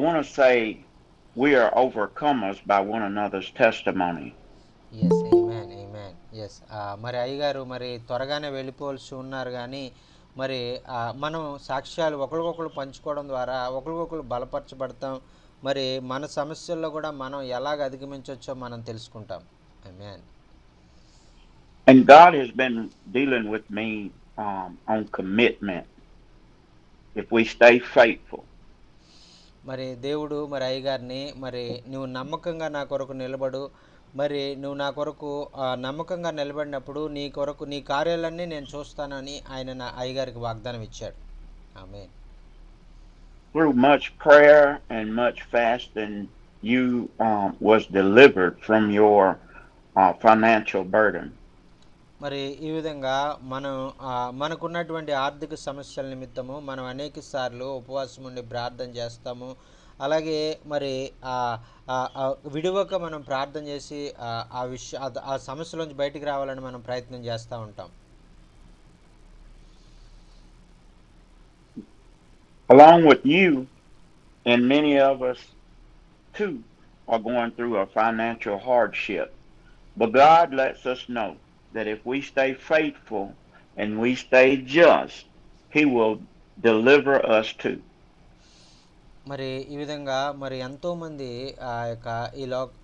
want to say we are overcomers by one another's testimony. Yes amen amen yes. మరి అయ్యగారు మరి త్వరగానే వెళ్ళిపోవలసి ఉన్నారు కానీ మరి మనం సాక్ష్యాలు ఒకరికొకరు పంచుకోవడం ద్వారా ఒకరికొకరు బలపరచబడతాం. మరి మన సమస్యల్లో కూడా మనం ఎలాగ అధిగమించవచ్చో మనం తెలుసుకుంటాం. ఆమేన్. And God has been dealing with me on commitment. If we stay faithful, మరి దేవుడు మరి అయ్యగారిని మరి నువ్వు నమ్మకంగా నా కొరకు నిలబడు, మరి నువ్వు నా కొరకు నమ్మకంగా నిలబడినప్పుడు నీ కొరకు నీ కార్యాలన్నీ నేను చూస్తానని ఆయన నా అయ్యగారికి వాగ్దానం ఇచ్చాడు. ఆమె. through much prayer and much fasting, you was delivered from your financial burden. మరి ఈ విధంగా మనం మనకున్నటువంటి ఆర్థిక సమస్యల నిమిత్తము మనం అనేక సార్లు ఉపవాసం ఉండి ప్రార్థన చేస్తాము. అలాగే మరి విడివక మనం ప్రార్థన చేసి ఆ సమస్యలోంచి బయటికి రావాలని మనం ప్రయత్నం చేస్తూ ఉంటాం. Along with you, and many of us too are going through a financial hardship. But God lets us know that if we stay faithful and we stay just, He will deliver us too. మరి ఈ విధంగా మరి ఎంతోమంది ఆ యొక్క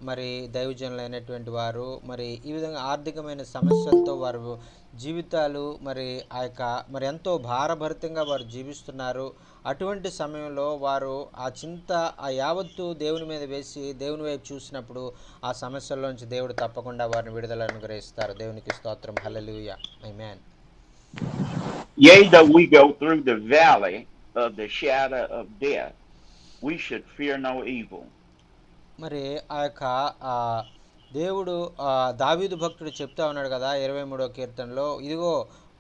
మరి దైవజనులైనటువంటి వారు మరి ఈ విధంగా ఆర్థికమైన సమస్యలతో వారు జీవితాలు మరి ఆ యొక్క మరి ఎంతో భారభరితంగా వారు జీవిస్తున్నారు. అటువంటి సమయంలో వారు ఆ చింత ఆ యావత్తు దేవుని మీద వేసి దేవుని వైపు చూసినప్పుడు ఆ సమస్యల్లోంచి దేవుడు తప్పకుండా వారిని విడుదల అనుగ్రహిస్తారు. దేవునికి స్తోత్రం. హల్లెలూయా. ఆమేన్. Yea, though we go through the valley of the shadow of death, we should fear no evil. మరి ఆ యొక్క దేవుడు దావీదు భక్తుడు చెప్తా ఉన్నాడు కదా 23వ కీర్తనలో, ఇదిగో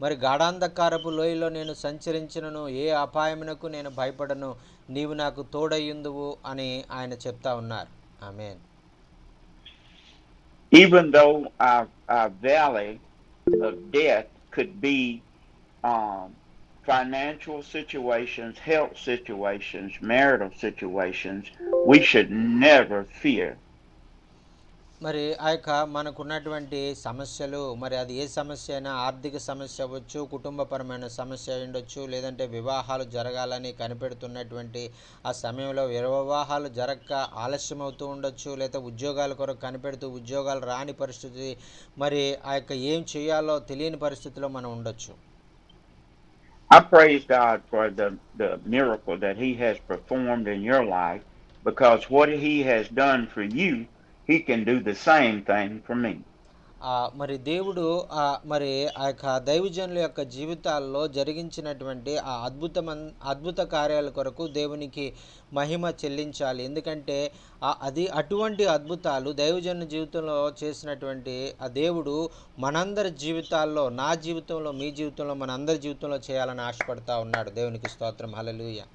మరి గాఢాంధకారపు లోయలో నేను సంచరించినను ఏ అపాయమునకు నేను భయపడను, నీవు నాకు తోడయ్యుందువు అని ఆయన చెప్తా ఉన్నారు. ఆమేన్. Even though our valley of death could be um, financial situations, health situations, marital situations, we should never fear. మరి ఆ యొక్క మనకున్నటువంటి సమస్యలు మరి అది ఏ సమస్య అయినా ఆర్థిక సమస్య అవ్వచ్చు, కుటుంబపరమైన సమస్య అయి ఉండొచ్చు, లేదంటే వివాహాలు జరగాలని కనిపెడుతున్నటువంటి ఆ సమయంలో వివాహాలు జరగక ఆలస్యం అవుతూ ఉండొచ్చు, లేదా ఉద్యోగాల కొరకు కనిపెడుతూ ఉద్యోగాలు రాని పరిస్థితి, మరి ఆ యొక్క ఏం చేయాలో తెలియని పరిస్థితిలో మనం ఉండొచ్చు. I praise God for the miracle that He has performed in your life, because what He has done for you, He can do the same thing for me. మరి దేవుడు మరి ఆ యొక్క దైవజనుల యొక్క జీవితాల్లో జరిగించినటువంటి ఆ అద్భుత కార్యాల కొరకు దేవునికి మహిమ చెల్లించాలి. ఎందుకంటే అది అటువంటి అద్భుతాలు దైవజనుల జీవితంలో చేసినటువంటి ఆ దేవుడు మనందరి జీవితాల్లో, నా జీవితంలో, మీ జీవితంలో, మనందరి జీవితంలో చేయాలని ఆశపడతా ఉన్నాడు. దేవునికి స్తోత్రం. హల్లెలూయా.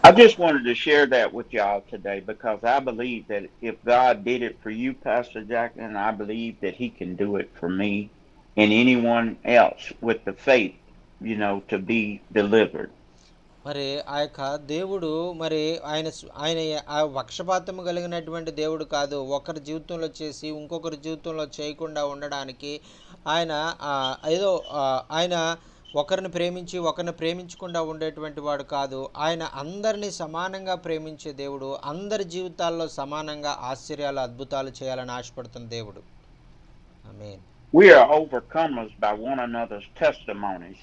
I just wanted to share that with y'all today because I believe that if God did it for you, Pastor Jackson, I believe that He can do it for me and anyone else with the faith, to be delivered. మరి ఆ యొక్క దేవుడు మరి ఆయన ఆ పక్షపాతము కలిగినటువంటి దేవుడు కాదు. ఒకరి జీవితంలో చేసి ఇంకొకరి జీవితంలో చేయకుండా ఉండడానికి ఆయన ఏదో ఆయన ఒకరిని ప్రేమించి ఒకరిని ప్రేమించకుండా ఉండేటువంటి వాడు కాదు. ఆయన అందరినీ సమానంగా ప్రేమించే దేవుడు, అందరి జీవితాల్లో సమానంగా ఆశ్చర్యాలు అద్భుతాలు చేయాలని ఆశపడుతున్న దేవుడు. ఆమేన్. We are overcomers by one another's testimonies.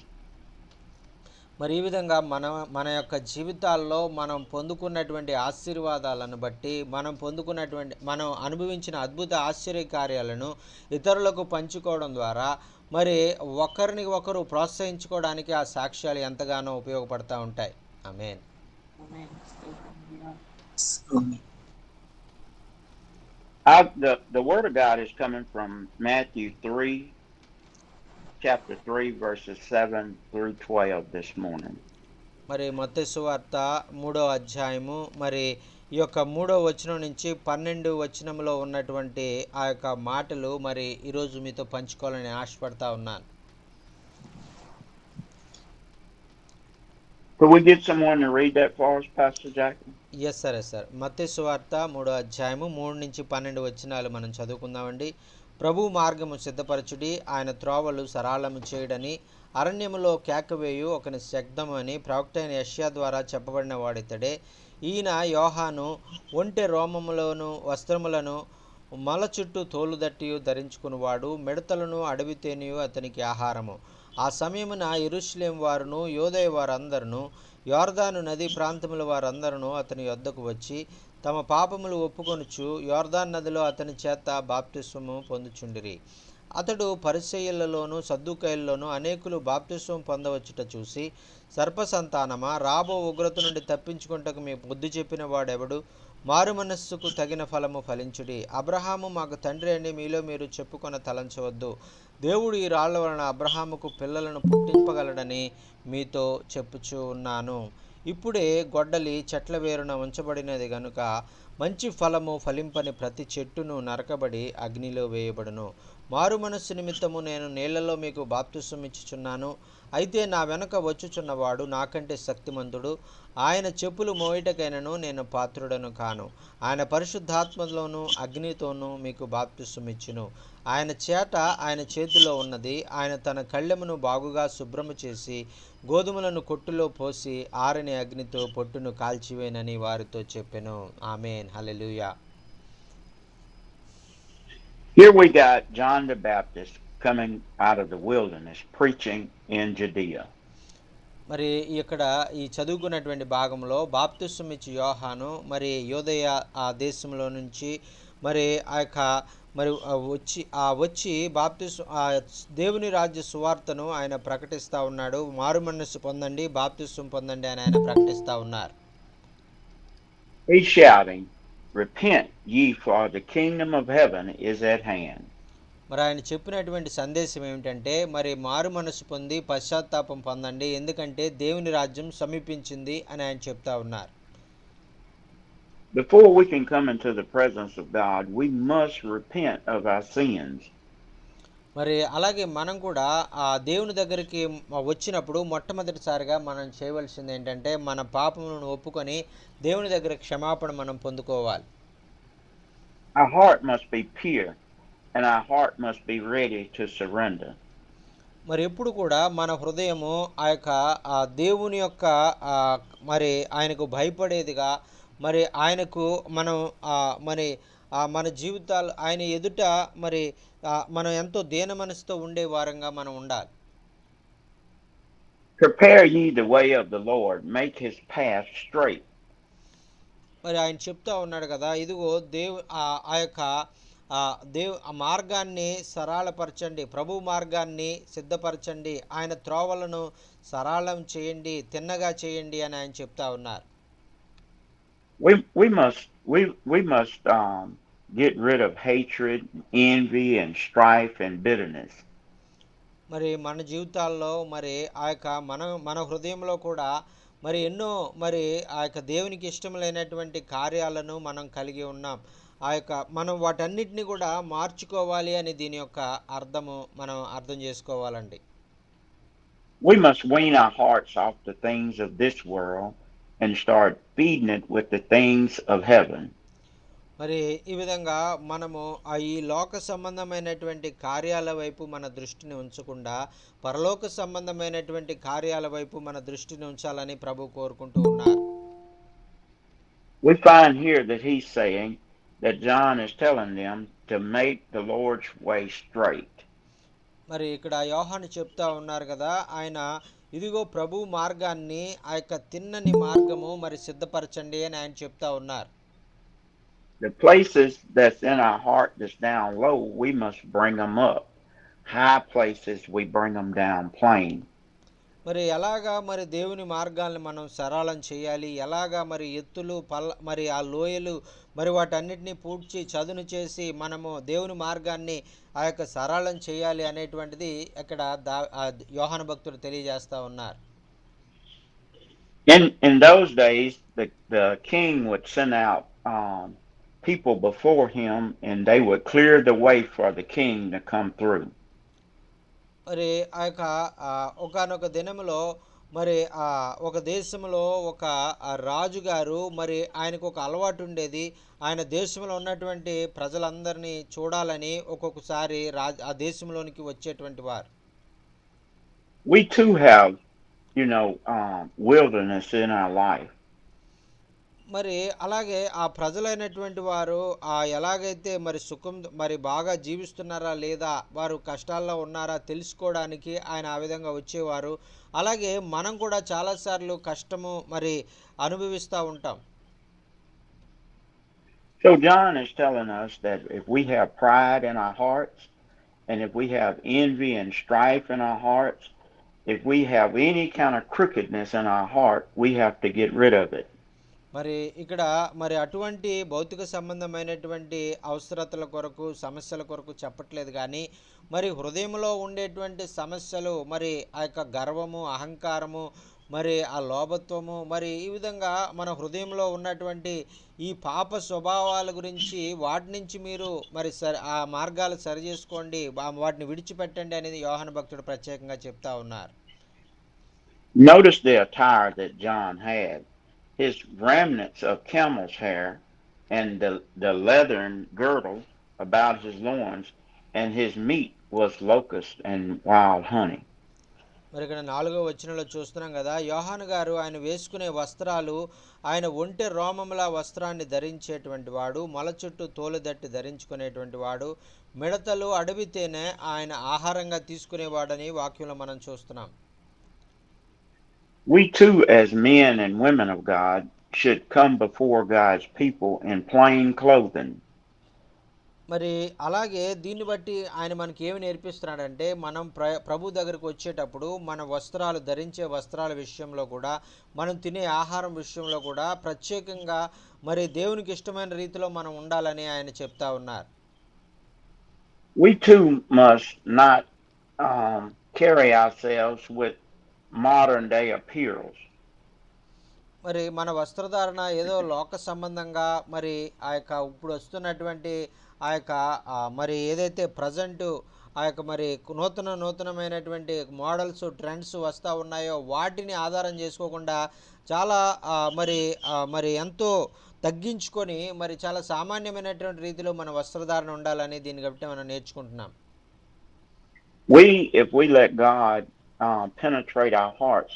మరి ఈ విధంగా మన యొక్క జీవితాల్లో మనం పొందుకున్నటువంటి ఆశీర్వాదాలను బట్టి మనం అనుభవించిన అద్భుత ఆశ్చర్య కార్యాలను ఇతరులకు పంచుకోవడం ద్వారా మరి ఒకరిని ఒకరు ప్రోత్సహించుకోవడానికి ఆ సాక్ష్యాలు ఎంతగానో ఉపయోగపడతా ఉంటాయి. ఆమేన్. The word of God is coming from Matthew chapter 3, verses 7 through 12 this morning. మరి మత్తయి సువార్త 3వ అధ్యాయము మరి ఈ యొక్క 3వ వచనం నుంచి 12వ వచనంలో ఉన్నటువంటి ఆ యొక్క మాటలు మరి ఈరోజు మీతో పంచుకోవాలని ఆశపడతా ఉన్నాను. Could we get someone to read that for us, Pastor Jackie? Yes sir, yes sir. మత్తయి సువార్త 3వ అధ్యాయము 3-12 మనం చదువుకుందామండి. ప్రభువు మార్గము సిద్ధపరచుడి, ఆయన త్రోవలు సరళము చేయుడని అరణ్యములో కేకవేయు ఒకని శబ్దము అని ప్రవక్త అయిన యెషయా ద్వారా చెప్పబడిన వాడితడే. ఈయన యోహాను ఒంటె రోమములను వస్త్రములను మొల చుట్టూ తోలుదట్టియు ధరించుకునివాడు, మిడతలను అడవి తేనియు అతనికి ఆహారము. ఆ సమయమున యెరూషలేము వారును యూదయ వారందరును యోర్దాను నదీ ప్రాంతముల వారందరూ అతని యొద్దకు వచ్చి తమ పాపములు ఒప్పుకొనుచు యోర్దాన్ నదిలో అతని చేత బాప్తిస్వము పొందుచుండిరి. అతడు పరిసయ్యులలోను సద్దూకయ్యులలోను అనేకులు బాప్తిస్వం పొందవచ్చుట చూసి, సర్పసంతానమా, రాబో ఉగ్రత నుండి తప్పించుకుంటకు మీ బుద్ధి చెప్పిన వాడెవడు? మారు మనస్సుకు తగిన ఫలము ఫలించుడి. అబ్రహాము మాకు తండ్రి అని మీలో మీరు చెప్పుకొన తలంచవద్దు. దేవుడు ఈ రాళ్ల వలన అబ్రహాముకు పిల్లలను పుట్టింపగలడని మీతో చెప్పుచూ ఉన్నాను. ఇప్పుడే గొడ్డలి చెట్ల వేరున ఉంచబడినది గనుక మంచి ఫలము ఫలింపని ప్రతి చెట్టును నరకబడి అగ్నిలో వేయబడును. మారు మనస్సు నిమిత్తము నేను నీళ్లలో మీకు బాప్తిసం ఇచ్చుచున్నాను. అయితే నా వెనుక వచ్చుచున్నవాడు నాకంటే శక్తిమంతుడు. ఆయన చెప్పులు మోయుటకైనను నేను పాత్రుడను కాను. ఆయన పరిశుద్ధాత్మలోను అగ్నితోనూ మీకు బాప్తిసం ఇచ్చును. ఆయన చేట ఆయన చేతిలో ఉన్నది. ఆయన తన కళ్ళెమును బాగుగా శుభ్రము చేసి గోధుమలను కొట్టులో పోసి ఆరని అగ్నితో పొట్టును కాల్చివేనని వారితో చెప్పెను. ఆమేన్. హల్లెలూయా. Here we got John the Baptist coming out of the wilderness preaching in Judea. మరి ఇక్కడ ఈ చదువుకున్నటువంటి భాగంలో బాప్తిసం ఇచ్చి యోహాను మరి యోదయ ఆ దేశంలో నుంచి మరి ఆ యొక్క మరి వచ్చి దేవుని రాజ్య సువార్తను ఆయన ప్రకటిస్తూ ఉన్నాడు. మారు మనస్సు పొందండి, బాప్తిసం పొందండి అని ఆయన ప్రకటిస్తూ ఉన్నారు. He's shouting, "Repent ye, for the kingdom of heaven is at hand." మరి ఆయన చెప్పినటువంటి సందేశం ఏమిటంటే, మరి మారు మనసు పొంది పశ్చాత్తాపం పొందండి, ఎందుకంటే దేవుని రాజ్యం సమీపించింది అని ఆయన చెప్తా ఉన్నారు. Before we can come into the presence of God, we must repent of our sins. మరి అలాగే మనం కూడా ఆ దేవుని దగ్గరికి వచ్చినప్పుడు మొట్టమొదటిసారిగా మనం చేయవలసింది ఏంటంటే, మన పాపములను ఒప్పుకొని దేవుని దగ్గర క్షమాపణ మనం పొందుకోవాలి. Our heart must be pure and our heart must be ready to surrender. మరి ఎప్పుడు కూడా మన హృదయము ఆ యొక్క దేవుని యొక్క మరి ఆయనకు భయపడేదిగా, మరి ఆయనకు మనం మరి మన జీవితాలు ఆయన ఎదుట మరి మనం ఎంతో దీన మనసుతో ఉండే వారంగా మనం ఉండాలి. Prepare ye the way of the Lord, make his path straight. మరి ఆయన చెప్తా ఉన్నాడు కదా, ఇదిగో ఆ యొక్క ఆ మార్గాన్ని సరళపరచండి, ప్రభు మార్గాన్ని సిద్ధపరచండి, ఆయన త్రోవలను సరళం చేయండి, తిన్నగా చేయండి అని ఆయన చెప్తా ఉన్నారు. We must get rid of hatred, envy and strife and bitterness. మరి మన జీవితాల్లో మరి ఆ యొక్క మన హృదయంలో కూడా మరి ఎన్నో మరి ఆ యొక్క దేవునికి ఇష్టం లేనటువంటి కార్యాలను మనం కలిగి ఉన్నాం. ఆ యొక్క మనం వాటన్నిటిని కూడా మార్చుకోవాలి అని దీని యొక్క మనం అర్థం చేసుకోవాలండి. We must wean our hearts off the things of this world and start feeding it with the things of heaven. మరి ఈ విధంగా మనము ఈ లోక సంబంధమైనటువంటి కార్యాల వైపు మన దృష్టిని ఉంచకుండా పరలోక సంబంధమైనటువంటి కార్యాల వైపు మన దృష్టిని ఉంచాలని ప్రభు కోరుకుంటూ ఉన్నారు. We find here that he's saying that John is telling them to make the Lord's way straight. మరి ఇక్కడ యోహాను చెప్తా ఉన్నారు కదా, ఆయన ఇదిగో ప్రభు మార్గాన్ని ఆ యొక్క తిన్నని మార్గము మరి సిద్ధపరచండి అని ఆయన చెప్తా ఉన్నారు. The places that's in our heart that's down low, we must bring them up. High places, we bring them down plain. మరి ఎలాగా మరి దేవుని మార్గాలను మనం సరళం చేయాలి, ఎలాగా మరి ఎత్తులు మరి ఆ లోయలు మరి వాటన్నిటిని పూడ్చి చదును చేసి మనము దేవుని మార్గాన్ని ఆ యొక్క సరళం చేయాలి అనేటువంటిది ఇక్కడ యోహాను భక్తుడు తెలియజేస్తా ఉన్నారు. In those days, the king would send out people before him and they would clear the way for the king to come through. మరి ఆ యొక్క ఒకానొక దినములో మరి ఒక దేశంలో ఒక రాజుగారు మరి ఆయనకు ఒక అలవాటు ఉండేది. ఆయన దేశంలో ఉన్నటువంటి ప్రజలందరినీ చూడాలని ఒక్కొక్కసారి ఆ దేశంలోనికి వచ్చేటువంటి వారు. We too have, wilderness in our life. మరి అలాగే ఆ ప్రజలైనటువంటి వారు ఎలాగైతే మరి సుఖం మరి బాగా జీవిస్తున్నారా లేదా వారు కష్టాల్లో ఉన్నారా తెలుసుకోవడానికి ఆయన ఆ విధంగా వచ్చేవారు. అలాగే మనం కూడా చాలాసార్లు కష్టము మరి అనుభవిస్తూ ఉంటాం. So John is telling us that if we have pride in our hearts, and if we have envy and strife in our hearts, if we have any kind of crookedness in our heart, we have to get rid of it. మరి ఇక్కడ మరి అటువంటి భౌతిక సంబంధమైనటువంటి అవసరతల కొరకు సమస్యల కొరకు చెప్పట్లేదు కానీ మరి హృదయంలో ఉండేటువంటి సమస్యలు మరి ఆ యొక్క గర్వము అహంకారము మరి ఆ లోభత్వము మరి ఈ విధంగా మన హృదయంలో ఉన్నటువంటి ఈ పాప స్వభావాల గురించి వాటి నుంచి మీరు మరి ఆ మార్గాలు సరి చేసుకోండి వాటిని విడిచిపెట్టండి అనేది యోహాను భక్తుడు ప్రత్యేకంగా చెప్తా ఉన్నారు. Notice the attire that John had. His remnants of camel's hair and the leathern girdle about his loins, and his meat was locust and wild honey. మరి ఇక్కడ 4వ వచనంలో చూస్తున్నాం కదా, యోహాను గారు ఆయన వేసుకునే వస్త్రాలు ఆయన ఒంటె రోమముల వస్త్రాన్ని ధరించేటువంటి వాడు, మొల చుట్టూ తోలుదట్టి ధరించుకునేటువంటి వాడు, మిడతలు అడవి తేనె ఆయన ఆహారంగా తీసుకునేవాడని వాక్యంలో మనం చూస్తున్నాం. We too, as men and women of God, should come before God's people in plain clothing. మరి అలాగే దీన్ని బట్టి ఆయన మనకి ఏమి నేర్పిస్తున్నాడంటే మనం ప్రభు దగ్గరకు వచ్చేటప్పుడు మన వస్త్రాలు ధరించే వస్త్రాల విషయంలో కూడా మనం తినే ఆహారం విషయంలో కూడా ప్రత్యేకంగా మరి దేవునికి ఇష్టమైన రీతిలో మనం ఉండాలని ఆయన చెప్తా ఉన్నారు. We too must not carry ourselves with modern day appearals. మరి మన వస్త్రధారణ ఏదో లోక సంబంధంగా మరి ఆ యొక్క ఇప్పుడు వస్తున్నటువంటి ఆ యొక్క మరి ఏదైతే ప్రజెంట్ ఆ యొక్క మరి నూతనమైనటువంటి మోడల్స్ ట్రెండ్స్ వస్తూ ఉన్నాయో వాటిని ఆధారం చేసుకోకుండా చాలా మరి మరి ఎంతో తగ్గించుకొని మరి చాలా సామాన్యమైనటువంటి రీతిలో మన వస్త్రధారణ ఉండాలని దీన్ని బట్టి మనం నేర్చుకుంటున్నాం. If we let God penetrate our hearts,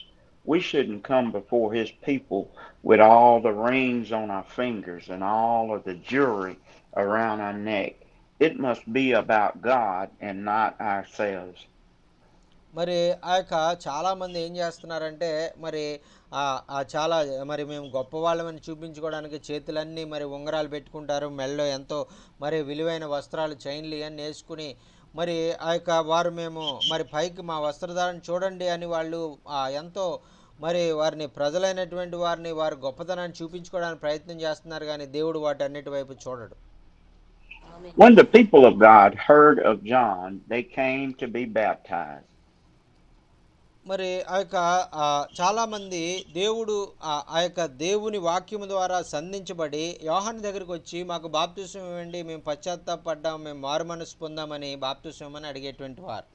we shouldn't come before his people with all the rings on our fingers and all of the jewelry around our neck. It must be about God and not ourselves. మరి ఆ యొక్క చాలామంది ఏం చేస్తున్నారంటే మరి చాలా మరి మేము గొప్పవాళ్ళమని చూపించుకోవడానికి చేతులన్నీ మరి ఉంగరాలు పెట్టుకుంటారు, మెడలో ఎంతో మరి విలువైన వస్త్రాలు చైన్లు ఇవన్నీ వేసుకుని మరి ఆ యొక్క వారు మేము మరి పైకి మా వస్త్రధారణ చూడండి అని వాళ్ళు ఎంతో మరి వారిని ప్రజలైనటువంటి వారిని వారి గొప్పతనాన్ని చూపించుకోవడానికి ప్రయత్నం చేస్తున్నారు కానీ దేవుడు వాటన్నిటి వైపు చూడడు. When the people of God heard of John, they came to be baptized. మరి ఆ యొక్క చాలామంది దేవుడు ఆ యొక్క దేవుని వాక్యము ద్వారా సంధించబడి యోహాను దగ్గరికి వచ్చి మాకు బాప్తిసం ఇవ్వండి, మేము పశ్చాత్తాపడ్డాం, మేము మారు మనసు పొందామని బాప్తిసం ఇవ్వమని అడిగేటువంటి వారు.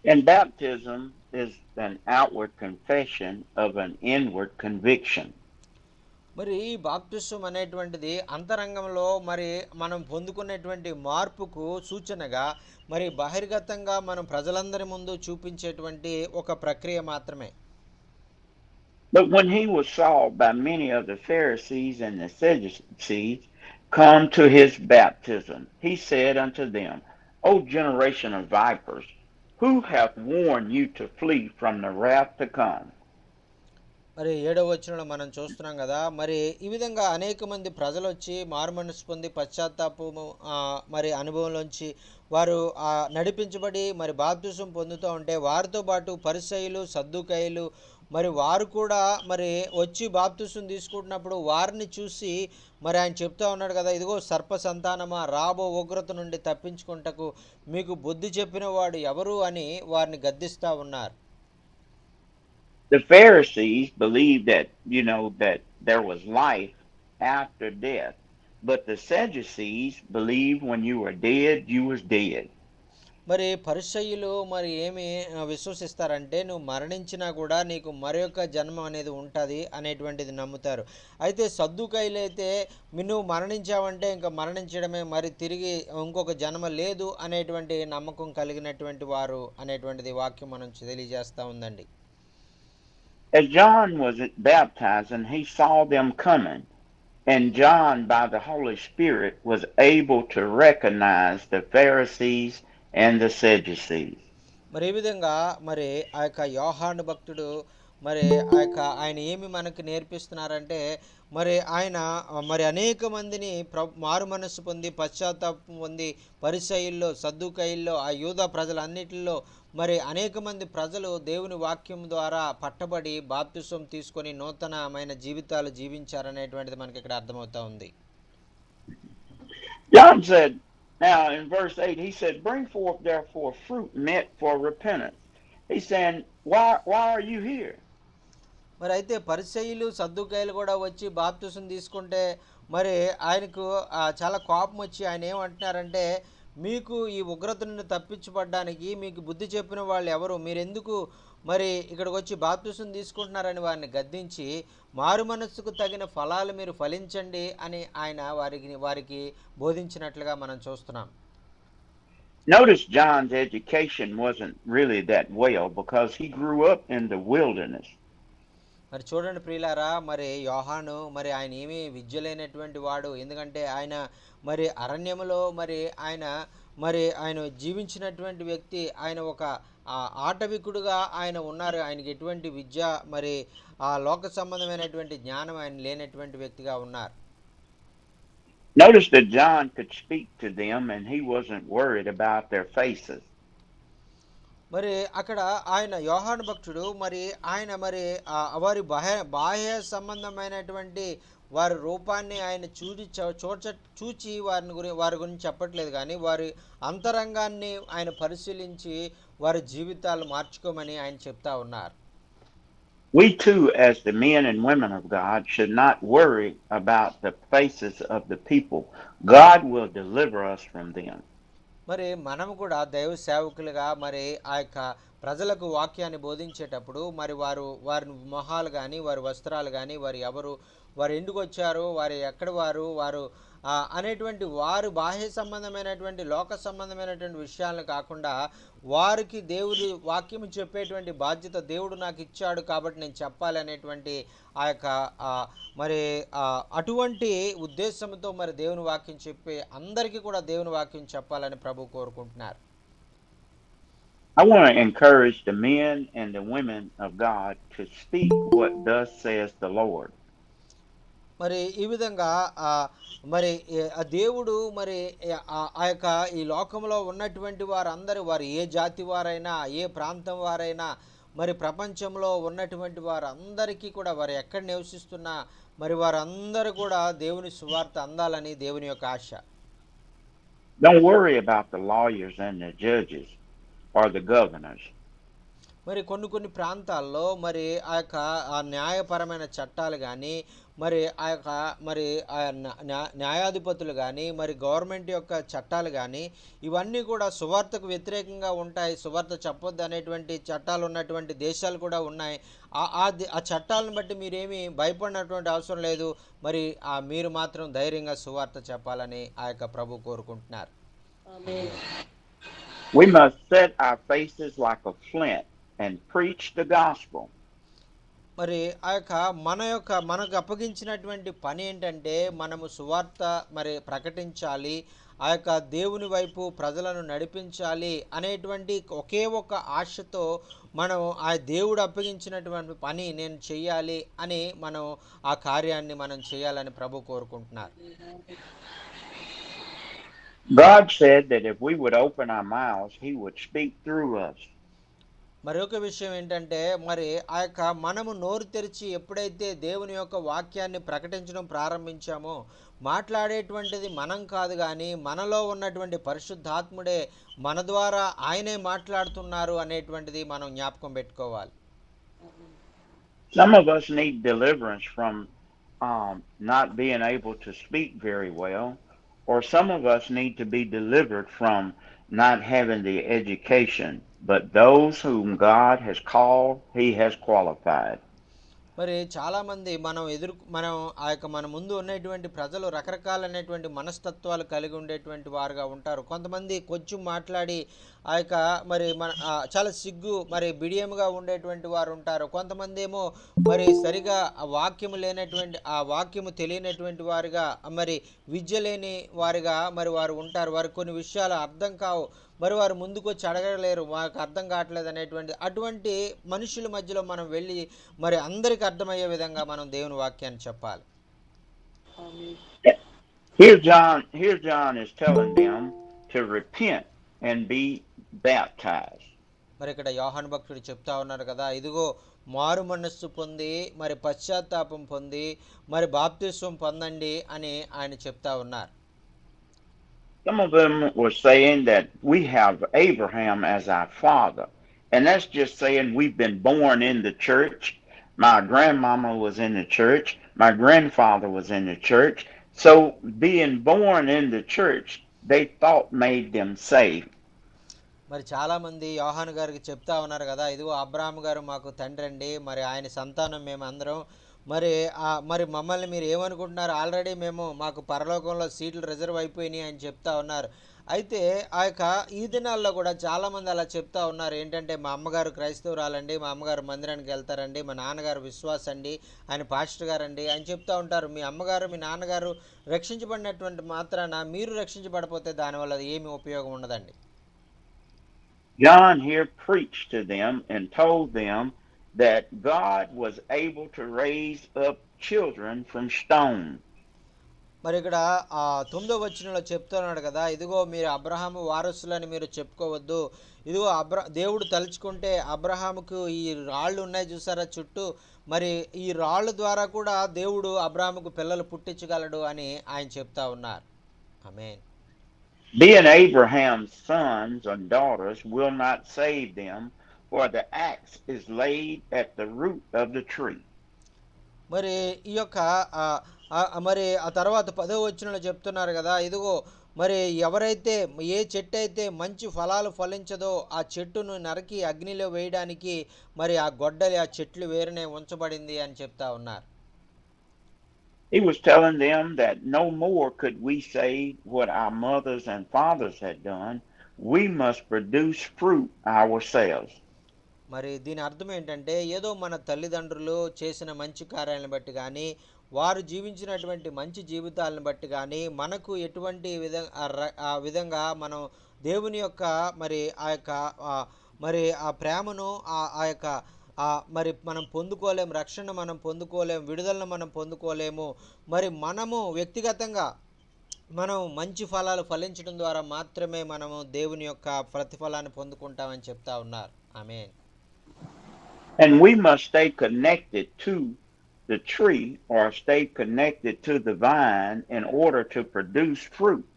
And baptism is an outward confession of an inward conviction. మరి ఈ బాప్తిసం అనేటువంటిది అంతరంగంలో మరి మనం పొందుకునేటువంటి మార్పుకు సూచనగా మరి బహిర్గతంగా మనం ప్రజలందరి ముందు చూపించేటువంటి ఒక ప్రక్రియ మాత్రమే. But when he was saw by many of the Pharisees and the Sadducees come to his baptism, he said unto them, O generation of vipers, who hath warned you to flee from the wrath to come? మరి 7వ వచనంలో మనం చూస్తున్నాం కదా, మరి ఈ విధంగా అనేక మంది ప్రజలు వచ్చి మారుమనసు పొంది పశ్చాత్తాపము మరి అనుభవంలోంచి వారు నడిపించబడి మరి బాప్తిసం పొందుతూ ఉంటే వారితో పాటు పరిసయ్యులు సద్దూకయ్యులు మరి వారు కూడా మరి వచ్చి బాప్తిసం తీసుకుంటున్నప్పుడు వారిని చూసి మరి ఆయన చెప్తా ఉన్నాడు కదా, ఇదిగో సర్ప సంతానమా రాబో ఉగ్రత నుండి తప్పించుకుంటకు మీకు బుద్ధి చెప్పిన వాడు ఎవరు అని వారిని గద్దిస్తూ ఉన్నారు. The Pharisees believed that there was life after death, but the Sadducees believed when you were dead, you was dead. మరి పరిసయ్యులు మరి ఏమి విశ్వసిస్తారంటే నువ్వు మరణించినా కూడా నీకు మరొక జన్మ అనేది ఉంటుంది అనేటువంటిది నమ్ముతారు. అయితే సద్దుకైలు అయితే నువ్వు మరణించావంటే ఇంకా మరణించడమే, మరి తిరిగి ఇంకొక జన్మ లేదు అనేటువంటి నమ్మకం కలిగినటువంటి వారు అనేటువంటిది వాక్యం మనం తెలియజేస్తూ ఉందండి. As John was baptized and he saw them coming, and John, by the Holy Spirit, was able to recognize the Pharisees and the Sadducees. మరి ఈ విధంగా మరి ఆ యొక్క యోహాను భక్తుడు మరి ఆయన ఏమి మనకు నేర్పిస్తున్నారంటే మరి ఆయన మరి అనేక మందిని మారు మనస్సు పొంది పశ్చాత్తాపం పొంది పరిసయ్యుల్లో సద్దుకైల్లో ఆ యూదా ప్రజలన్నిటిలో మరి అనేక మంది ప్రజలు దేవుని వాక్యం ద్వారా పట్టబడి బాప్తిసం తీసుకొని నూతనమైన జీవితాలు జీవించారనేటువంటిది మనకి ఇక్కడ అర్థమవుతా ఉంది. John said, now in verse 8, he said, bring forth therefore fruit meet for repentance. He's saying, why are you here? మరి అయితే పరిసయ్యులు సద్దుకాయలు కూడా వచ్చి బాప్తిసం తీసుకుంటే మరి ఆయనకు చాలా కోపం వచ్చి ఆయన ఏమంటున్నారంటే మీకు ఈ ఉగ్రత నుండి తప్పించబడ్డానికి మీకు బుద్ధి చెప్పిన వాళ్ళు ఎవరు, మీరెందుకు మరి ఇక్కడికి వచ్చి బాప్తిసం తీసుకుంటున్నారని వారిని గద్దించి మారు మనస్సుకు తగిన ఫలాలు మీరు ఫలించండి అని ఆయన వారికి బోధించినట్లుగా మనం చూస్తున్నాం. Notice John's education wasn't really that well because he grew up in the wilderness. మరి చూడండి ప్రియులారా, మరి యోహాను మరి ఆయన ఏమీ విద్య లేనటువంటి వాడు. ఎందుకంటే ఆయన మరి అరణ్యములో ఆయన జీవించినటువంటి వ్యక్తి. ఆయన ఒక ఆటవికుడుగా ఆయన ఉన్నారు. ఆయనకి ఎటువంటి విద్య మరి ఆ లోక సంబంధమైనటువంటి జ్ఞానం ఆయన లేనటువంటి వ్యక్తిగా ఉన్నారు. Notice that John could speak to them and he wasn't worried about their faces. మరి అక్కడ ఆయన యోహాను భక్తుడు మరి ఆయన మరి వారి బాహ్య సంబంధమైనటువంటి వారి రూపాన్ని ఆయన చూచి వారి గురించి చెప్పట్లేదు, కానీ వారి అంతరంగాన్ని ఆయన పరిశీలించి వారి జీవితాలు మార్చుకోమని ఆయన చెప్తా ఉన్నారు. We too, as the men and women of God, should not worry about the faces of the people. God will deliver us from them. మరి మనం కూడా దైవ సేవకులుగా మరి ఆ యొక్క ప్రజలకు వాక్యాన్ని బోధించేటప్పుడు మరి వారి మొహాలు కానీ వారి వస్త్రాలు కానీ వారు ఎందుకు వచ్చారు, వారు అనేటువంటి వారు బాహ్య సంబంధమైనటువంటి లోక సంబంధమైనటువంటి విషయాలను కాకుండా వారికి దేవుడి వాక్యం చెప్పేటువంటి బాధ్యత దేవుడు నాకు ఇచ్చాడు కాబట్టి నేను చెప్పాలి అనేటువంటి ఆ యొక్క మరి అటువంటి ఉద్దేశంతో మరి దేవుని వాక్యం చెప్పి అందరికీ కూడా దేవుని వాక్యం చెప్పాలని ప్రభు కోరుకుంటున్నారు. I want to encourage the men and the women of God to speak what thus says the Lord. మరి ఈ విధంగా మరి దేవుడు మరి ఆ యొక్క ఈ లోకంలో ఉన్నటువంటి వారు ఏ జాతి వారైనా ఏ ప్రాంతం వారైనా మరి ప్రపంచంలో ఉన్నటువంటి వారందరికీ కూడా వారు ఎక్కడ నివసిస్తున్నా మరి వారందరూ కూడా దేవుని సువార్త అందాలని దేవుని యొక్క ఆశ. Don't worry about the lawyers and the judges or the governors. మరి కొన్ని ప్రాంతాల్లో మరి ఆ యొక్క న్యాయపరమైన చట్టాలు కానీ మరి ఆ యొక్క మరి న్యాయాధిపతులు కానీ మరి గవర్నమెంట్ యొక్క చట్టాలు కానీ ఇవన్నీ కూడా సువార్తకు వ్యతిరేకంగా ఉంటాయి. సువార్త చెప్పొద్దు అనేటువంటి చట్టాలు ఉన్నటువంటి దేశాలు కూడా ఉన్నాయి. ఆ చట్టాలను బట్టి మీరేమీ భయపడినటువంటి అవసరం లేదు. మరి మీరు మాత్రం ధైర్యంగా సువార్త చెప్పాలని ఆ యొక్క ప్రభు కోరుకుంటున్నారు. We must set our faces like a flint and preach the gospel. మరి ఆ యొక్క మనకు అప్పగించినటువంటి పని ఏంటంటే మనము సువార్త మరి ప్రకటించాలి, ఆ యొక్క దేవుని వైపు ప్రజలను నడిపించాలి అనేటువంటి ఒకే ఒక ఆశతో మనం ఆ దేవుడు అప్పగించినటువంటి పని నేను చెయ్యాలి అని మనం ఆ కార్యాన్ని మనం చేయాలని ప్రభు కోరుకుంటున్నారు. God said that if we would open our mouths, he would speak through us. మరి ఒక విషయం ఏంటంటే మరి ఆ యొక్క మనము నోరు తెరిచి ఎప్పుడైతే దేవుని యొక్క వాక్యాన్ని ప్రకటించడం ప్రారంభించామో మాట్లాడేటువంటిది మనం కాదు, కానీ మనలో ఉన్నటువంటి పరిశుద్ధాత్ముడే మన ద్వారా ఆయనే మాట్లాడుతున్నారు అనేటువంటిది మనం జ్ఞాపకం పెట్టుకోవాలి. Some of us need deliverance from not being able to speak very well, or some of us need to be delivered from not having the education, but those whom God has called, he has qualified. మరి చాలామంది మనం ఆ యొక్క మన ముందు ఉన్నటువంటి ప్రజలు రకరకాలైనటువంటి మనస్తత్వాలు కలిగి ఉండేటువంటి వారుగా ఉంటారు. కొంతమంది కొంచెం మాట్లాడి ఆ యొక్క చాలా సిగ్గు మరి బిడియముగా ఉండేటువంటి వారు ఉంటారు. కొంతమంది ఏమో మరి సరిగా ఆ వాక్యము లేనటువంటి ఆ వాక్యము తెలియనటువంటి వారుగా మరి విద్య లేని వారుగా మరి వారు ఉంటారు. వారికి కొన్ని విషయాలు అర్థం కావు. మరి వారు ముందుకొచ్చి అడగలేరు, మాకు అర్థం కావట్లేదు అనేటువంటి అటువంటి మనుషుల మధ్యలో మనం వెళ్ళి మరి అందరికి అర్థమయ్యే విధంగా మనం దేవుని వాక్యాన్ని చెప్పాలి. Here John is telling them to repent and be baptized. మరి ఇక్కడ యోహాను భక్తుడు చెప్తా ఉన్నారు కదా, ఇదిగో మారు మనస్సు పొంది మరి పశ్చాత్తాపం పొంది మరి బాప్తిస్వం పొందండి అని ఆయన చెప్తా ఉన్నారు. Some of them were saying that we have Abraham as our father, and that's just saying we've been born in the church. My grandmama was in the church, my grandfather was in the church, so being born in the church they thought made them saved. మరి చాలామంది యోహాను గారికి చెప్తా ఉన్నారు కదా, ఇదిగో అబ్రాహాము గారు మాకు తండ్రి అండి, మరి ఆయన సంతానం మేము అందరం, మరి మమ్మల్ని మీరు ఏమనుకుంటున్నారు, ఆల్రెడీ మాకు పరలోకంలో సీట్లు రిజర్వ్ అయిపోయినాయి అని చెప్తా ఉన్నారు. అయితే ఆ యొక్క ఈ దినాల్లో కూడా చాలామంది అలా చెప్తా ఉన్నారు. ఏంటంటే మా అమ్మగారు క్రైస్తవురాలండి, మా అమ్మగారు మందిరానికి వెళ్తారండి, మా నాన్నగారు విశ్వాస అండి, ఆయన పాస్టర్ గారండి అని చెప్తా ఉంటారు. మీ అమ్మగారు మీ నాన్నగారు రక్షించబడినటువంటి మాత్రాన మీరు రక్షించబడిపోతే దానివల్ల ఏమి ఉపయోగం ఉండదండి. John here preached to them and told them that God was able to raise up children from stone. మరి ఇక్కడ ఆ 9వ వచనంలో చెప్తున్నాడు కదా, ఇదిగో మీరు అబ్రహాము వారసులని మీరు చెప్పుకోవద్దు, ఇదిగో దేవుడు తలుచుకుంటే అబ్రహాముకు ఈ రాళ్ళు ఉన్నాయి చూసారా చుట్టూ, మరి ఈ రాళ్ళ ద్వారా కూడా దేవుడు అబ్రహాముకు పిల్లలు పుట్టించగలడు అని ఆయన చెప్తా ఉన్నారు. ఆమేన్. Being Abraham's sons and daughters will not save them, for the axe is laid at the root of the tree. మరి ఈ యొక్క మరి ఆ తర్వాత 10వ వచనంలో చెప్తున్నారు కదా, ఇదిగో మరి ఎవరైతే ఏ చెట్టు అయితే మంచి ఫలాలు ఫలించదో ఆ చెట్టును నరికి అగ్నిలో వేయడానికి మరి ఆ గొడ్డలి ఆ చెట్లు వేరునే ఉంచబడింది అని చెప్తా ఉన్నారు. He was telling them that no more could we say what our mothers and fathers had done. We must produce fruit ourselves. మరి దీని అర్థం ఏంటంటే, ఏదో మన తల్లిదండ్రులు చేసిన మంచి కార్యాలను బట్టి కానీ, వారు జీవించినటువంటి మంచి జీవితాలను బట్టి కానీ, మనకు ఎటువంటి ఆ విధంగా మనం దేవుని యొక్క మరి ఆ యొక్క మరి ఆ ప్రేమను ఆ యొక్క మరి మనం పొందుకోలేము, రక్షణ మనం పొందుకోలేము, విడుదలను మనం పొందుకోలేము. మరి మనము వ్యక్తిగతంగా మనం మంచి ఫలాలు ఫలించడం ద్వారా మాత్రమే మనము దేవుని యొక్క ప్రతిఫలాన్ని పొందుకుంటామని చెప్తా ఉన్నారు. ఆమేన్. And we must stay connected to the tree or stay connected to the vine in order to produce fruit.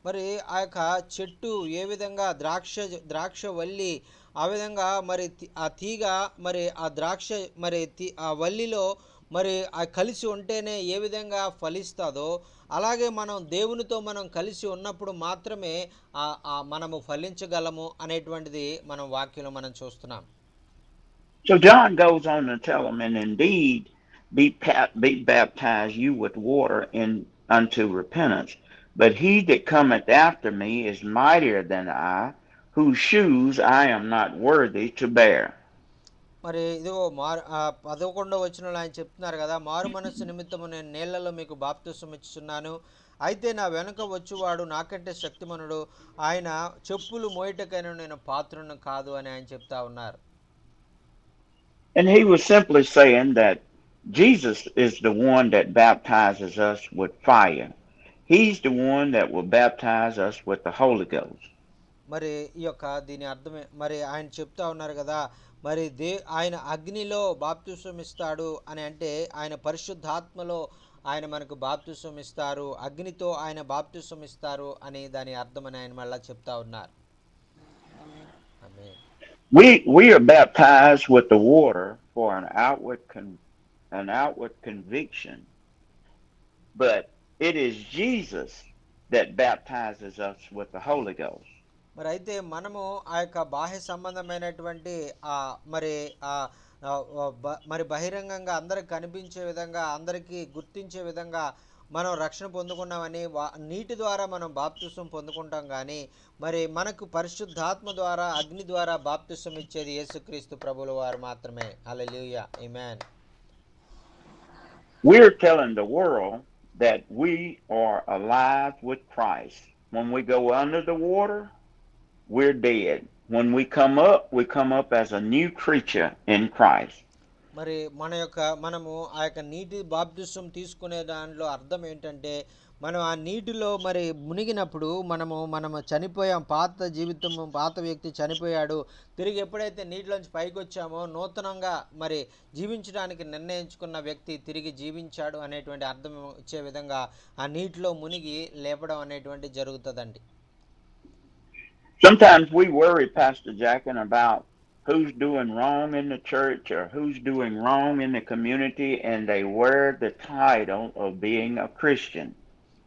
మరి ఆ యొక్క చెట్టు ఏ విధంగా ద్రాక్ష వల్లి ఆ విధంగా మరి ఆ తీగ మరి ఆ ద్రాక్ష మరి ఆ వల్లిలో మరి ఆ కలిసి ఉంటేనే ఏ విధంగా ఫలిస్తుందో, అలాగే మనం దేవునితో మనం కలిసి ఉన్నప్పుడు మాత్రమే మనము ఫలించగలము అనేటువంటిది మనం వాక్యంలో మనం చూస్తున్నాం. So John goes on to tell them, and indeed be baptized you with water unto repentance. But he that cometh after me is mightier than I, whose shoes I am not worthy to bear. మరి ఇదిగో 11వ వచనంలో ఆయన చెప్తున్నారు కదా, మారు మనస్సు నిమిత్తము నేను నీళ్లలో మీకు బాప్తిసం ఇచ్చుచున్నాను, అయితే నా వెనుక వచ్చువాడు నాకంటే శక్తిమనుడు, ఆయన చెప్పులు మోయటకైనా నేను పాత్రను కాదు అని ఆయన చెప్తా ఉన్నారు. And he was simply saying that Jesus is the one that baptizes us with fire. He's the one that will baptize us with the Holy Ghost. మరి ఈ యొక్క దీని అర్థమే మరి ఆయన చెప్తా ఉన్నారు కదా, మరి ఆయన అగ్నిలో బాప్తిసం ఇస్తాడు అని అంటే ఆయన పరిశుద్ధాత్మలో ఆయన మనకు బాప్తిసం ఇస్తారు, అగ్నితో ఆయన బాప్తిసం ఇస్తారు అని దాని అర్థం అని ఆయన మళ్ళా చెప్తా ఉన్నారు. ఆమేన్. We are baptized with the water for an outward conviction, but it is Jesus that baptizes us with the Holy Ghost. మరి అయితే మనము ఆ యొక్క బాహ్య సంబంధమైనటువంటి ఆ మరి ఆ ఆ, మరి బహిరంగంగా అందరికి కనిపించే విధంగా అందరికీ గుర్తించే విధంగా మనం రక్షణ పొందుకున్నామని నీటి ద్వారా మనం బాప్తిసం పొందుకుంటాం కానీ మరి మనకు పరిశుద్ధాత్మ ద్వారా అగ్ని ద్వారా బాప్తిసం ఇచ్చేది యేసుక్రీస్తు ప్రభుల వారు మాత్రమే. హల్లెలూయా, ఆమేన్. We're telling the world that we are alive with Christ. When we go under the water, we're dead. When we come up as a new creature in Christ. మరి మనము ఆ యొక్క నీటి బాప్తిసం తీసుకునే దానిలో అర్థం ఏంటంటే మనం ఆ నీటిలో మరి మునిగినప్పుడు మనము చనిపోయాం. పాత జీవితం, పాత వ్యక్తి చనిపోయాడు. తిరిగి ఎప్పుడైతే నీటిలోంచి పైకి వచ్చామో నూతనంగా మరి జీవించడానికి నిర్ణయించుకున్న వ్యక్తి తిరిగి జీవించాడు అనేటువంటి అర్థం ఇచ్చే విధంగా ఆ నీటిలో మునిగి లేపడం అనేటువంటి జరుగుతుందండి. Sometimes we worry, Pastor Jacken, about who's doing wrong in the church or who's doing wrong in the community, and they wear the title of being a Christian.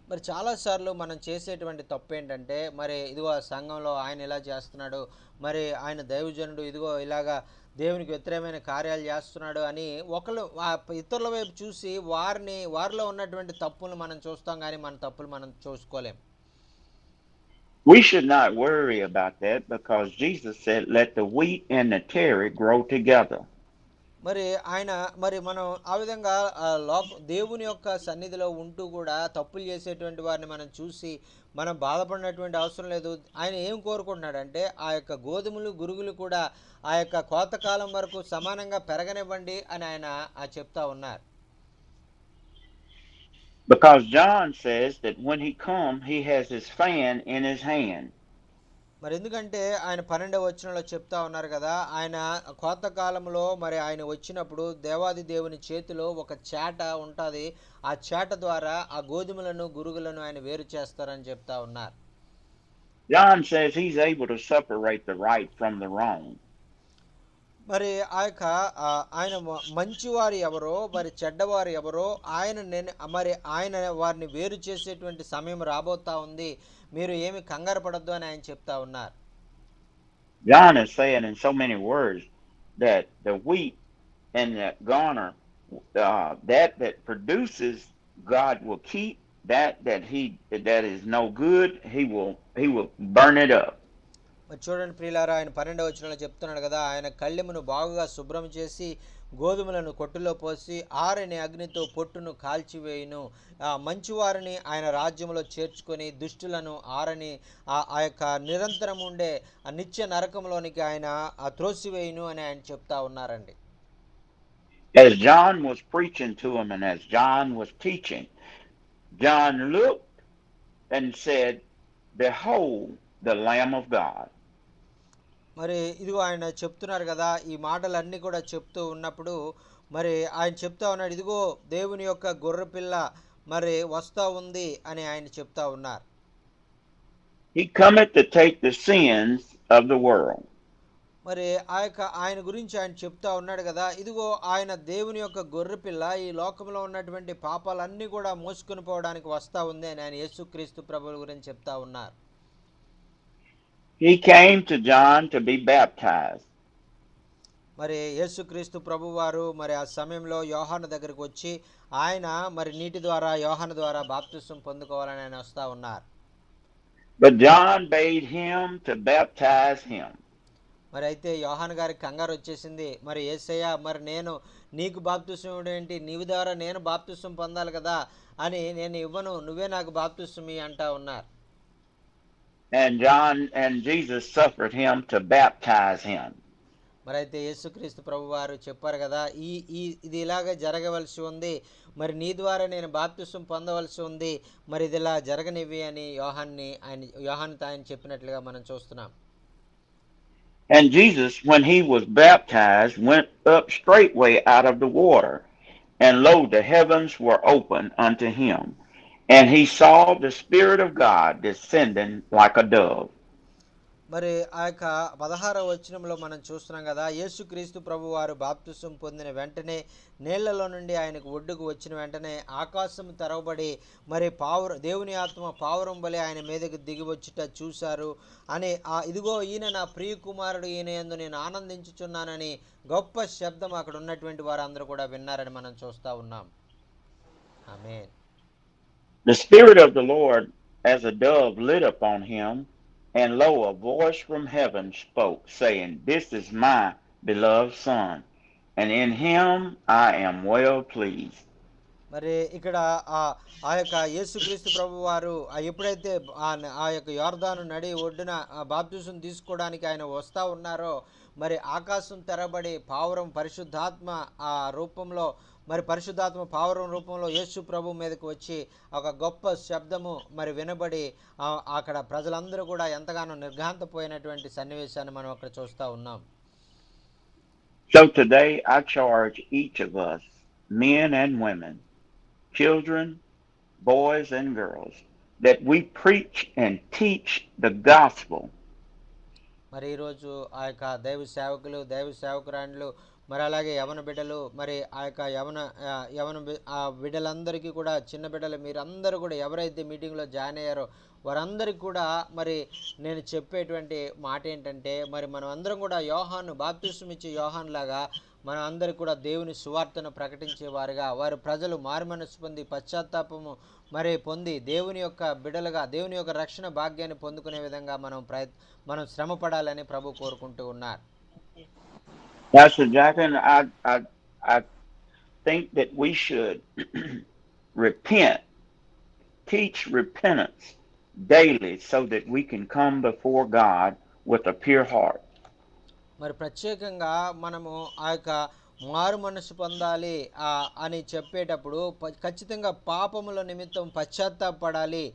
మరి చాలాసార్లు మనం చేసేటువంటి తప్పు ఏంటంటే మరి ఇదిగో సంఘంలో ఆయన ఇలా చేస్తున్నాడు, మరి ఆయన దైవజనుడు ఇదిగో ఇలాగా దేవునికి వ్యతిరేకమైన కార్యాలు చేస్తున్నాడు అని ఒకళ్ళు ఇతరుల వైపు చూసి వారిలో ఉన్నటువంటి తప్పులు మనం చూస్తాం కానీ మన తప్పులు మనం చూసుకోలేం. We should not worry about that because Jesus said, let the wheat and the tare grow together. మరి ఆయన మరి మనం ఆ విధంగా దేవుని యొక్క సన్నిధిలో ఉంటూ కూడా తప్పులు చేసేటువంటి వారిని మనం చూసి మనం బాధపడినటువంటి అవసరం లేదు. ఆయన ఏం కోరుకుంటున్నాడంటే ఆ యొక్క గోధుమలు గురుగులు కూడా ఆ యొక్క కోతకాలం వరకు సమానంగా పెరగనివ్వండి అని ఆయన చెప్తా ఉన్నారు. Because John says that when he comes, he has his fan in his hand. మరి ఎందుకంటే ఆయన 12వ వచనంలో చెప్తా ఉన్నారు కదా, ఆయన కోత కాలంలో మరి ఆయన వచ్చినప్పుడు దేవాది దేవుని చేతిలో ఒక చేట ఉంటుంది. ఆ చేట ద్వారా ఆ గోధుమలను గురుగులను ఆయన వేరు చేస్తారని చెప్తా ఉన్నారు. John says he's able to separate the right from the wrong. మరి ఆయన మంచివారు ఎవరో మరి చెడ్డవారు ఎవరో ఆయన వారిని వేరు చేసేటువంటి సమయం రాబోతా ఉంది, మీరు ఏమి కంగారు పడొద్దు అని ఆయన చెప్తా ఉన్నారు. John is saying in so many words that the wheat and the garner that produces, God will keep. That is no good, he will burn it up. చూడండి ప్రియులారా, ఆయన 12వ వచనంలో చెప్తున్నాడు కదా, ఆయన కళ్ళెమును బాగుగా శుభ్రం చేసి గోధుమలను కొట్టులో పోసి ఆరని అగ్నితో పొట్టును కాల్చివేయును. మంచివారిని ఆయన రాజ్యంలో చేర్చుకొని దుష్టులను ఆరని ఆ యొక్క నిరంతరం ఉండే ఆ నిత్య నరకంలోనికి ఆయన త్రోసివేయును అని ఆయన చెప్తా ఉన్నారండి. As John was preaching to him and as John was teaching, John looked and said, behold the Lamb of God. మరి ఇదిగో ఆయన చెప్తున్నారు కదా, ఈ మాటలన్నీ కూడా చెప్తూ ఉన్నప్పుడు మరి ఆయన చెప్తా ఉన్నాడు, ఇదిగో దేవుని యొక్క గొర్రెపిల్ల మరి వస్తా ఉంది అని ఆయన చెప్తా ఉన్నారు. He cometh to take the sins of the world. మరి ఆయన గురించి ఆయన చెప్తా ఉన్నాడు కదా, ఇదిగో ఆయన దేవుని యొక్క గొర్రెపిల్ల ఈ లోకంలో ఉన్నటువంటి పాపాలన్నీ కూడా మోసుకొని పోవడానికి వస్తా ఉంది అని ఆయన యేసుక్రీస్తు ప్రభువు గురించి చెప్తా ఉన్నారు. He came to John to be baptized. మరి యేసుక్రీస్తు ప్రభువారు మరి ఆ సమయంలో యోహాను దగ్గరికి వచ్చి ఆయన మరి నీటి ద్వారా యోహాను ద్వారా బాప్తిసం పొందుకోవాలని ఆయన వస్తా ఉన్నారు. But John bade him to baptize him. మరి అయితే యోహాను గారికి కంగారు వచ్చేసింది, మరి యేసయ్య మరి నేను నీకు బాప్తిసం ఏంటి, నీవు ద్వారా నేను బాప్తిసం పొందాలి కదా అని నేను ఇవ్వను, నువ్వే నాకు బాప్తిసం అంటా ఉన్నారు. And Jesus suffered him to baptize him. మరి అయితే యేసుక్రీస్తు ప్రభువారు చెప్పారు కదా, ఇది ఇలాగే జరగవలసి ఉంది, మరి నీ ద్వారా నేను బాప్తిసం పొందవలసి ఉంది, మరి ఇది ఇలా జరగనివి అని యోహానుతో ఆయన చెప్పినట్లుగా మనం చూస్తున్నాం. And Jesus, when he was baptized, went up straightway out of the water, and lo, the heavens were open unto him, and he saw the Spirit of God descending like a dove. మరి ఆ యొక్క 16వ వచనంలో మనం చూస్తున్నాం కదా, యేసుక్రీస్తు ప్రభు వారు బాప్తిసం పొందిన వెంటనే నీళ్లలో నుండి ఆయనకు ఒడ్డుకు వచ్చిన వెంటనే ఆకాశం తెరవబడి మరి దేవుని ఆత్మ పావురం వలె ఆయన మీదకి దిగి వచ్చుట చూశారు అని, ఇదిగో ఈయన నా ప్రియ కుమారుడు, ఈయన యందు నేను ఆనందించుచున్నానని గొప్ప శబ్దం అక్కడ ఉన్నటువంటి వారందరూ కూడా విన్నారని మనం చూస్తూ ఉన్నాం. ఆమేన్. The Spirit of the Lord as a dove lit upon him, and lo, a voice from heaven spoke, saying, This is my beloved Son, and in him I am well pleased. మరి ఇక్కడ ఆ ఆ యొక్క యేసుక్రీస్తు ప్రభు వారు ఎప్పుడైతే ఆ యొక్క యోర్దాను నడి ఒడ్డున బాప్తిసం తీసుకోవడానికి ఆయన వస్తూ ఉన్నారో, మరి ఆకాశం తెరబడి పావురం పరిశుద్ధాత్మ ఆ రూపంలో, మరి పరిశుద్ధాత్మ పావురం రూపంలో యేసు ప్రభు మీదకి వచ్చి ఒక గొప్ప శబ్దము మరి వినబడి అక్కడ ప్రజలందరూ కూడా ఎంతగానో నిర్ఘాంతపోయినటువంటి సన్నివేశాన్ని మనం అక్కడ చూస్తూ ఉన్నాం. So today I charge each of us, men and women, children, boys and girls, that we preach and teach the gospel. మరి ఈరోజు ఆ యొక్క దైవ సేవకులు, దైవ సేవకురాండ్లు, మరి అలాగే యవన బిడ్డలు, మరి ఆ యొక్క యవన బిడ్డలందరికీ కూడా, చిన్న బిడ్డలు మీరందరూ కూడా ఎవరైతే మీటింగ్లో జాయిన్ అయ్యారో వారందరికీ కూడా మరి నేను చెప్పేటువంటి మాట ఏంటంటే, మరి మనం అందరం కూడా యోహాను, బాప్తిసం ఇచ్చే యోహాన్ లాగా మనం అందరికి కూడా దేవుని సువార్తను ప్రకటించేవారుగా, వారు ప్రజలు మారుమనస్సు పొంది పశ్చాత్తాపము మరి పొంది దేవుని యొక్క బిడ్డలుగా దేవుని యొక్క రక్షణ భాగ్యాన్ని పొందుకునే విధంగా మనం శ్రమ పడాలని ప్రభు కోరుకుంటూ ఉన్నారు. Pastor Jackson, I think that we should repent, teach repentance daily so that we can come before God with a pure heart. మరి ప్రత్యేకంగా మనము ఆ యొక్క మారు మనసు పొందాలి అని చెప్పేటప్పుడు ఖచ్చితంగా పాపముల నిమిత్తం పశ్చాత్తాపడాలి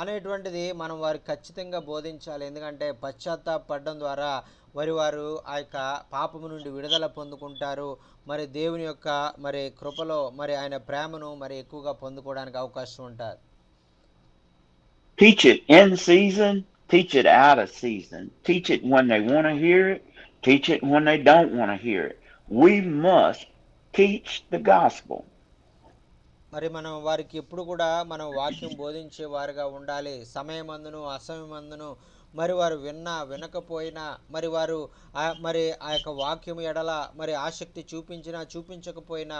అనేటువంటిది మనం వారికి ఖచ్చితంగా బోధించాలి. ఎందుకంటే పశ్చాత్తాపడడం ద్వారా వారు ఆ యొక్క పాపము నుండి విడుదల పొందుకుంటారు. మరి దేవుని యొక్క మరి కృపలో మరి ఆయన ప్రేమను మరి ఎక్కువగా పొందుకోవడానికి అవకాశం ఉంటుంది. Teach it in season, teach it out of season. Teach it when they want to hear it, teach it when they don't want to hear it. We must teach the gospel. మరి మనం వారికి ఎప్పుడు కూడా మనం వాక్యం బోధించే వారుగా ఉండాలి. సమయమందును అసమయమందును మరి వారు వినకపోయినా మరి వారు మరి ఆ యొక్క వాక్యం ఎడల మరి ఆసక్తి చూపించినా చూపించకపోయినా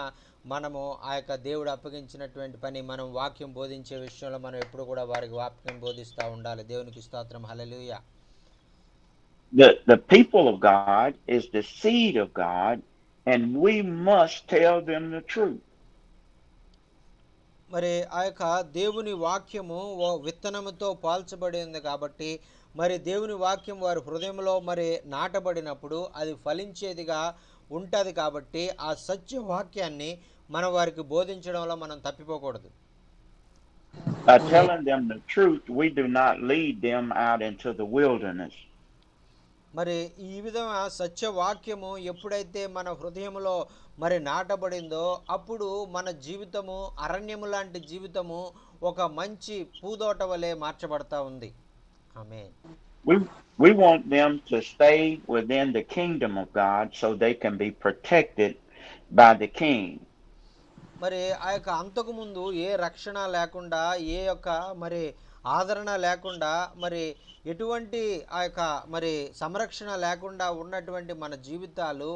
మనము ఆ యొక్క దేవుడు అప్పగించినటువంటి పని, మనం వాక్యం బోధించే విషయంలో మనం ఎప్పుడు కూడా వారికి వాక్యం బోధిస్తూ ఉండాలి. దేవునికి స్తోత్రం. హల్లెలూయా. The people of God is the seed of God, and we must tell them the truth. మరి ఆ యొక్క దేవుని వాక్యము విత్తనముతో పాల్చబడింది కాబట్టి, మరి దేవుని వాక్యం వారి హృదయంలో మరి నాటబడినప్పుడు అది ఫలించేదిగా ఉంటుంది. కాబట్టి ఆ సత్య వాక్యాన్ని మనం వారికి బోధించడంలో మనం తప్పిపోకూడదు. By telling them the truth, we do not lead them out into the wilderness. మరి ఈ విధంగా సత్యవాక్యము ఎప్పుడైతే మన హృదయంలో మరి నాటబడిందో అప్పుడు మన జీవితము అరణ్యము లాంటి జీవితము ఒక మంచి పూదోట వలె మార్చబడతా ఉంది. ఆమేన్. We want them to stay within the kingdom of God so they can be protected by the king. మరి ఆ యొక్క అంతకు ముందు ఏ రక్షణ లేకుండా, ఏ యొక్క మరి ఆదరణ లేకుండా, మరి ఎటువంటి ఆ యొక్క మరి సంరక్షణ లేకుండా ఉన్నటువంటి మన జీవితాలు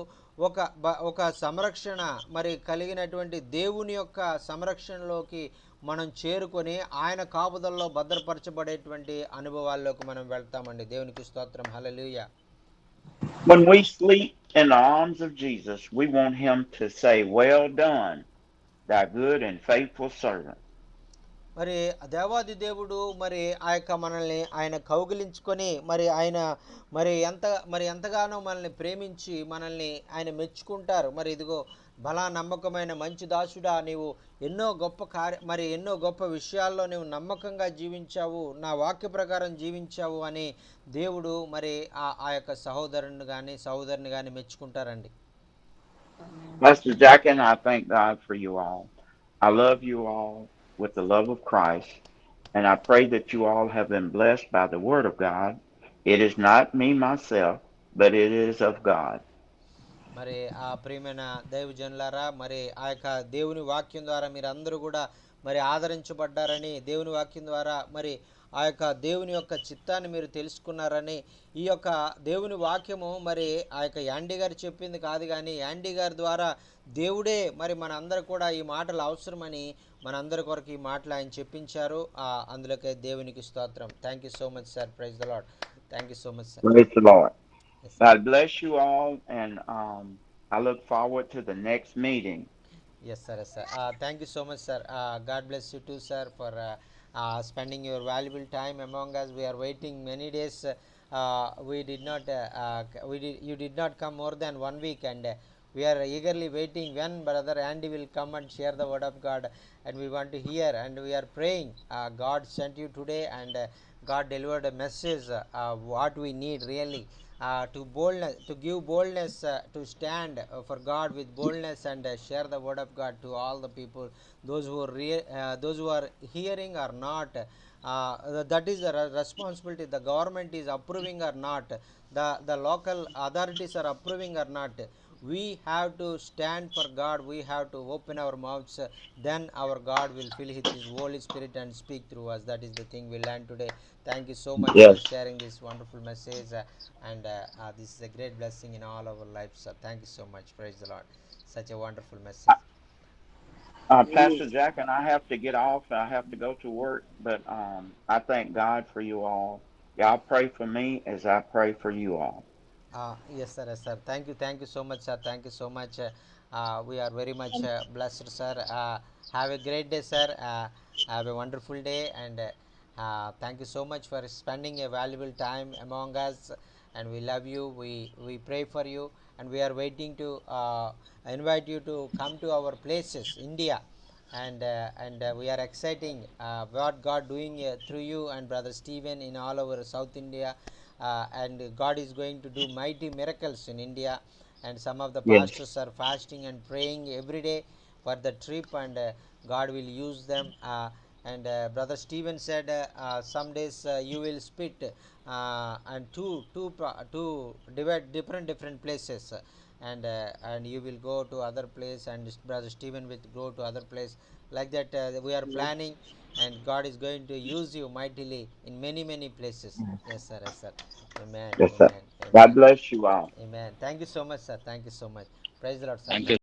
ఒక సంరక్షణ మరి కలిగినటువంటి దేవుని యొక్క సంరక్షణలోకి మనం చేరుకొని ఆయన కాపుదల్లో భద్రపరచబడేటువంటి అనుభవాల్లోకి మనం వెళ్తామండి. దేవునికి స్తోత్రం. హల్లెలూయా. When we sleep in the arms of Jesus, we want him to say, "Well done, thy good and faithful servant." మరి దేవాది దేవుడు మరి ఆ యొక్క మనల్ని ఆయన కౌగిలించుకొని ఆయన ఎంతగానో మనల్ని ప్రేమించి మనల్ని ఆయన మెచ్చుకుంటారు. మరి ఇదిగో బలా నమ్మకమైన మంచి దాసుడా, నీవు ఎన్నో గొప్ప విషయాల్లో నీవు నమ్మకంగా జీవించావు, నా వాక్య ప్రకారం జీవించావు అని దేవుడు మరి ఆ యొక్క సహోదరుని కానీ మెచ్చుకుంటారండి. Pastor Jack and I thank God for you all. I love you all with the love of Christ, and I pray that you all have been blessed by the Word of God It is not me myself, but it is of God. మరి ఆ ప్రియమైన దైవజనులారా, మరి ఆ యొక్క దేవుని వాక్యం ద్వారా మీరు అందరూ కూడా మరి ఆదరించబడ్డారని, దేవుని వాక్యం ద్వారా మరి ఆ యొక్క దేవుని యొక్క చిత్తాన్ని మీరు తెలుసుకున్నారని, ఈ యొక్క దేవుని వాక్యము మరి ఆ యొక్క యాండీ గారు చెప్పింది కాదు, కానీ యాండీ గారి ద్వారా దేవుడే మరి మన అందరు కూడా ఈ మాటలు అవసరమని మనందరి కొరకు ఈ మాటలు ఆయన చెప్పించారు. అందులోకే దేవునికి స్తోత్రం. Thank you so much sir. Praise the Lord. Thank you so much sir. Praise the Lord. Yes sir. God bless you all, and I look forward to the next meeting. Yes, sir. Yes, sir. Thank you so much, sir. God bless you too, sir, for spending your valuable time among us. We are waiting many days. We did not. We did. You did not come more than 1 week, and we are eagerly waiting when Brother Andy will come and share the word of God, and we want to hear. And we are praying. God sent you today, and God delivered a message. What we need really to give boldness to stand for God with boldness, and share the word of God to all the people, those who are hearing or not. That is the responsibility. The government is approving or not, the local authorities are approving or not, we have to stand for God. We have to open our mouths. Then our God will fill with His Holy Spirit and speak through us. That is the thing we learned today. Thank you so much for Yes. sharing this wonderful message. And this is a great blessing in all our lives. Thank you so much. Praise the Lord. Such a wonderful message. Pastor Jack and I have to get off. I have to go to work, but I thank God for you all. Y'all pray for me as I pray for you all. Yes, sir. Yes, sir. Thank you. Thank you so much, sir. Thank you so much. We are very much blessed, sir. Have a great day, sir. Have a wonderful day, and thank you so much for spending a valuable time among us. And we love you. We pray for you, and we are waiting to invite you to come to our places, India, and we are exciting what God doing through you and Brother Stephen in all over South India, and God is going to do mighty miracles in India, and some of the Yes. pastors are fasting and praying every day for the trip, and God will use them. And Brother Stephen said, some days you will split and two divide different places, and you will go to other place, and Brother Stephen will go to other place, like that. We are planning, and God is going to use you mightily in many places. Yes, sir. Yes, sir. Amen. Yes, sir. Amen. God Amen. bless you all. Amen. Thank you so much, sir. Thank you so much. Praise the Lord, sir. Thank you.